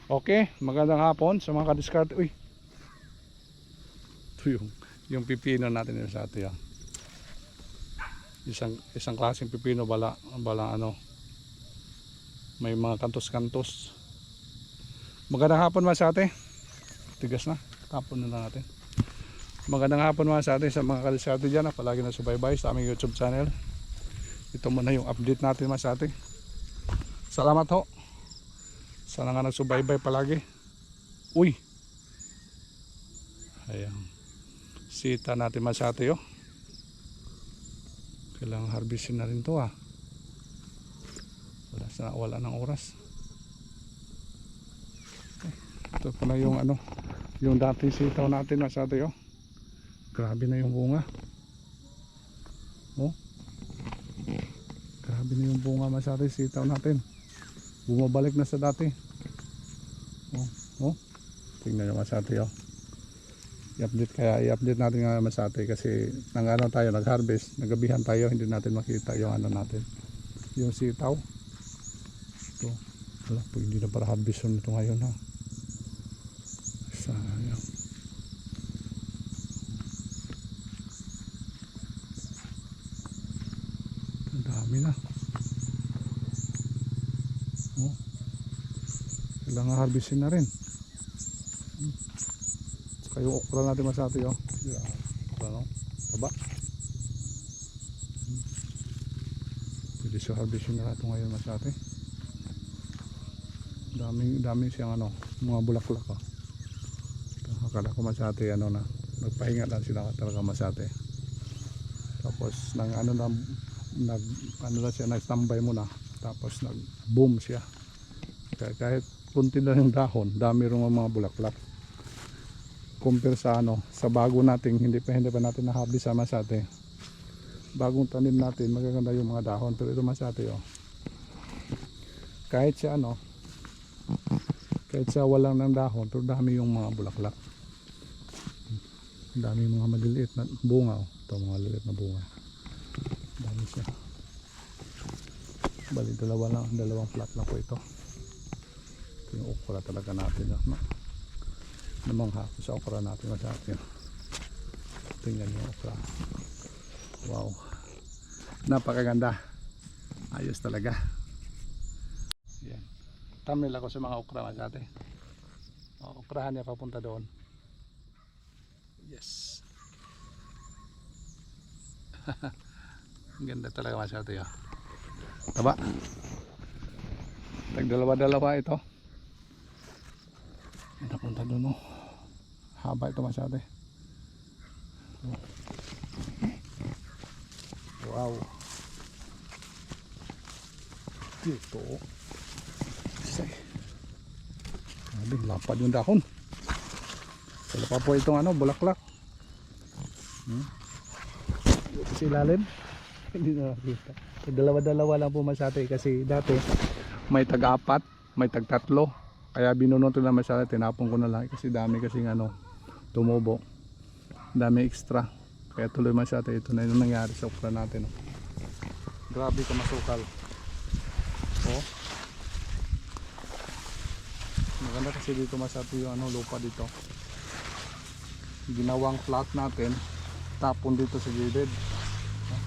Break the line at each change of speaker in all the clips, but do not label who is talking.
Okay, magandang hapon sa mga kadiskarte. Uy, ito yung pipino natin sa atin. Isang klaseng pipino, bala ano, may mga kantos-kantos. Magandang hapon mga sa atin. Tigas na, tapon na lang natin. Magandang hapon mga sa atin sa mga kadiskarte dyan. Palagi na subaybay sa aming YouTube channel. Ito muna yung update natin mga sa atin. Salamat ho. Sana nga nagsubaybay palagi. Uy, ayan, sita natin masate oh. Kailangan harvestin na rin to ah. Wala ng oras. Ito pa na yung ano, yung dating sitaw natin masate oh. Grabe na yung bunga. Oh, grabe na yung bunga masate sitaw natin. Bumabalik na sa dati. Oh, tingnan nyo masate oh. I-update natin nga masate kasi tayo nag-harvest, nagabihan tayo, hindi natin makita yung ano natin, yung sitaw. Ito, wala po, hindi na para harvest nito ngayon ha. Sayang. Ang dami na. Oh, kailangan harvestin na rin. Saka yung okra natin masati oh. Ano? Taba. Pwede siya harvestin na ito ngayon masati. Daming siyang ano, mga bulaklak oh. Akala ko masati ano na, nagpahinga lang sila talaga masati. Tapos nag standby muna. Tapos nag boom siya. Kahit kunti lang yung dahon, dami rin mga bulaklak. Compare sa ano, sa bago nating hindi pa natin na-harvest sa masate. Bagong tanim natin, magaganda yung mga dahon, pero ito masate oh. Kahit sa ano, kahit sa walang ng dahon, pero dami yung mga bulaklak. Dami mga maliliit na bunga oh. Ito mga maliliit na bunga. Dami siya. Bali dalawang plat na po ito. Ito yung okra talaga natin no? Namang hapon sa okra natin masati. Tingnan yung okra. Wow, napakaganda, ayos talaga. Yan, thumbnail ako sa mga okra masati. Okrahan niya papunta doon. Yes. Ganda talaga masati oh. Taba, tagdalawa ito. Napunta doon oh. Haba ito masyado. Wow. Dito. Sabi, lapad yung dahon. Wala pa po itong ano, bulaklak. Sa ilalim. Hindi na nakita. Dalawa-dalawa lang po masyado kasi dati may tag-apat, may tag-tatlo. Kaya binunot na masyado, tinapon ko na lang kasi dami kasing ano, tumubo. Dami extra. Kaya tuloy masyado, ito na yung nangyari sa okra natin. Oh. Grabe ka masukal. Oh. Maganda kasi dito masyado yung ano, lupa dito. Ginawang flat natin, tapon dito sa gilid. Oh.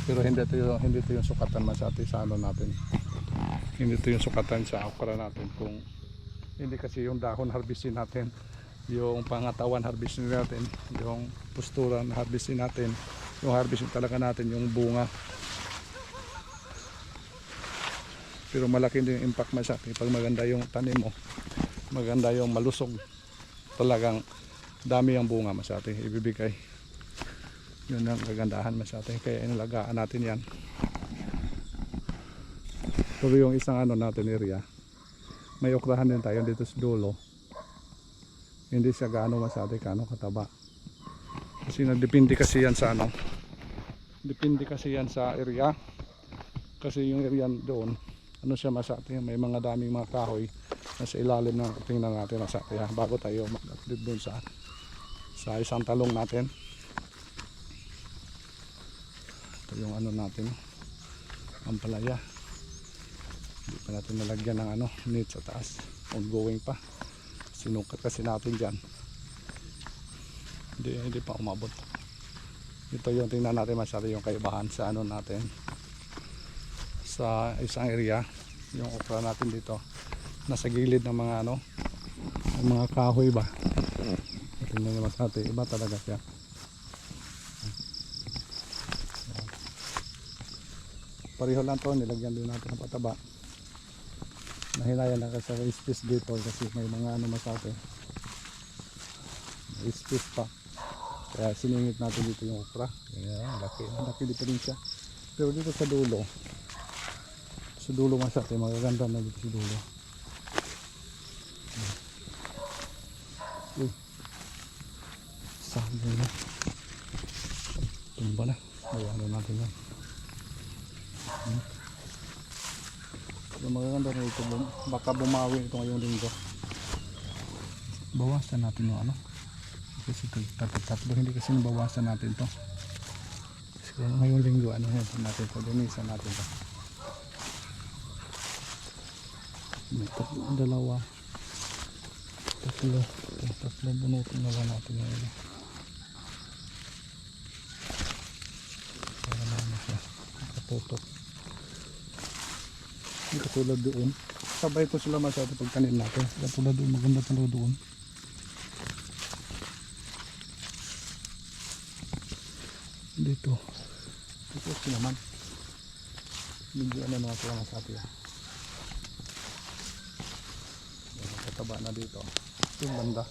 Pero hindi ito yung sukatan masyado sa ano natin. Hindi ito yung sukatan sa okra natin. Kung hindi kasi yung dahon harvestin natin, yung pangatawan harvestin natin, yung pusturan harvestin natin, yung harvestin talaga natin yung bunga. Pero malaki din yung impact masati pag maganda yung tanim mo, maganda yung malusog, talagang dami yung bunga masati ibibigay. Yun ang kagandahan masati, kaya inalagaan natin yan. Pero yung isang ano natin area, may okrahan din tayo dito sa dulo. Hindi siya gaano masati kataba. Kasi depende kasi yan sa ano. Depende kasi yan sa area. Kasi yung area doon, ano siya masati, may mga daming mga kahoy na sa ilalim ng tingnan natin masati. Bago tayo mag-update doon sa isang talong natin. Ito yung ano natin, ampalaya. Hindi pa natin nalagyan ng ano, net sa taas. Ongoing pa. Sinukat kasi natin dyan. Hindi pa umabot. Ito yung tingnan natin masyado yung kaibahan sa ano natin. Sa isang area. Yung okra natin dito. Nasa gilid ng mga ano, ng mga kahoy ba. Tingnan nyo masyado. Iba talaga siya. Pareho lang to, nilagyan din natin ng pataba. Nahinayan na kasi sa space dito kasi may mga ano masabi. May space pa. Kaya siningit natin dito yung okra. Ayan, laki dito rin siya. Pero dito sa dulo masabi, magaganda na dito sa dulo. Uy, sabi na. Tumba na. Ayan natin yan. So, magaganda na ito, baka bumawi ito ngayong linggo. Bawasan natin yung ano kasi tatlo hindi kasi nabawasan natin to kasi ngayong linggo ano natin to, linisan natin to. May dalawa tatlo bunutin na lang natin ngayon para naman siya nakatutok. Hindi katulad doon, sabay ko sila masyado pagtanim natin. Katulad doon, maganda talaga doon. Dito okay naman, medyo ano naman sila masabi. Kataba na dito yung banda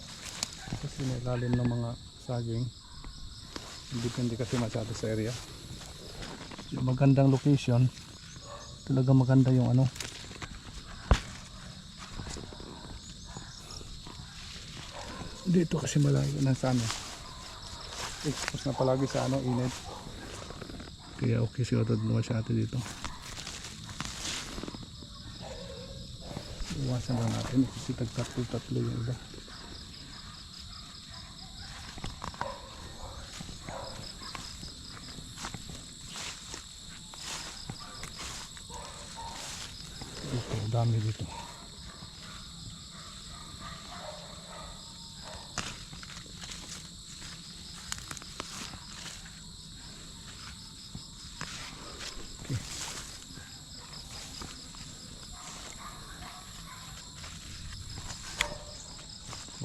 kasi nilalim ng mga saging. Depende kasi masyado sa area. Yung magandang location talaga, maganda yung ano. Dito kasi malayo na sa ano, expose na palagi sa ano, init. Kaya okay siguro naman siya ate dito. Iwasan lang natin kasi tatlo yung iba. Dito, dami dito.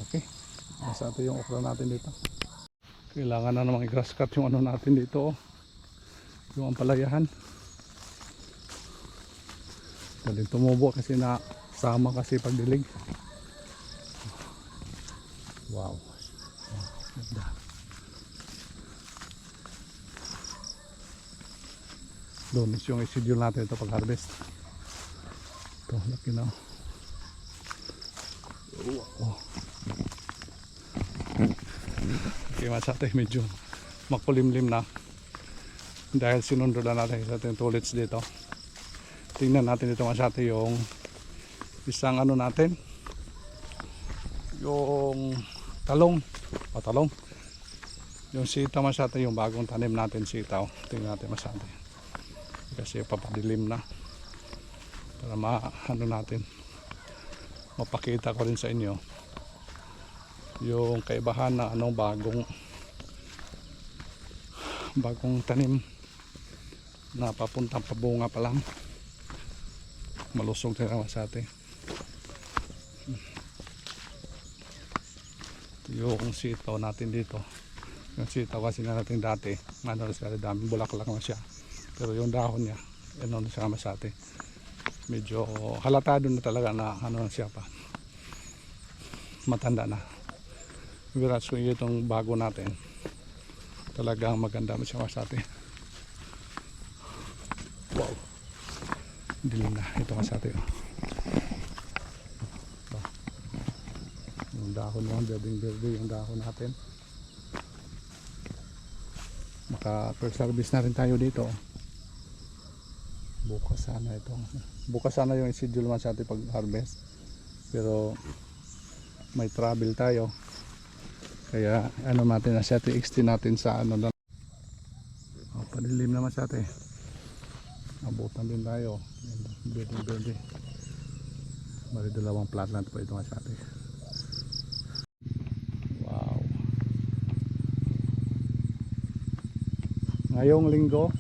Okay, nasa ito yung okra natin dito. Kailangan na namang i-grass cut yung ano natin dito, oh. Yung ampalayahan. Galing tumubo kasi na sama kasi pagdilig. Wow, ganda. Doon is yung schedule natin ito pag harvest. Ito, laki na. Oh. Okay, masate medyo makulimlim na dahil sinundo na natin sa ating tullets dito. Tingnan natin dito masate yung isang ano natin, yung talong yung sitaw masate, yung bagong tanim natin sitaw. Tingnan natin masate kasi papadilim na para ano natin mapakita ko rin sa inyo yung kaibahan na anong bagong tanim na papuntang pabunga pa lang. Malusog talaga sa atin. Yung sitaw natin dito, yung sitaw kasi na natin dati ano na siya, daming bulaklak na siya, pero yung dahon niya ano na siya masate, medyo halatado na talaga na ano na siya pa, matanda na. Whereas kung itong bago natin talagang maganda mo siya masate. Wow, dilim na ito masate, oh. Yung dahon mo, berdeng-berde yung dahon natin. Maka first service na rin tayo dito. Bukas sana ito. Bukas sana yung schedule man sa ating pag harvest, pero may travel tayo kaya ano natin na siya, extend natin sa ano na. Padilim naman sa atin, abutan din tayo, berde-berde. Bali dalawang flatland po ito masate. Wow. Ngayong linggo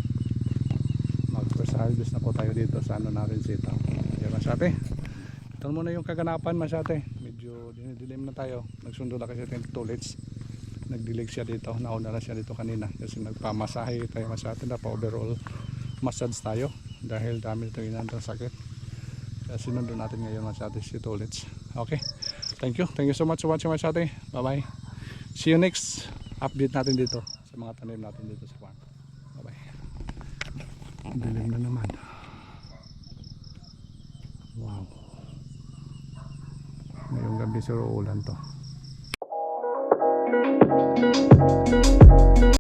mag-first harvest na po tayo dito sa ano natin sitaw. Kaya masate, ito muna yung kaganapan masate. Medyo dinidilim na tayo. Nagsundo na kasi yung tullets. Nagdilig siya dito. Nauna na siya dito kanina kasi nagpamasahe tayo masate na pa overall massage tayo dahil dami ito inandang sakit. Kaya sinundo natin ngayon masate si tullets. Okay, thank you so much for watching masate. Bye bye, see you next update natin dito sa mga tanim natin dito sa farm. Bye bye. Dilim na naman. Wow, ngayong gabi siro ulan to.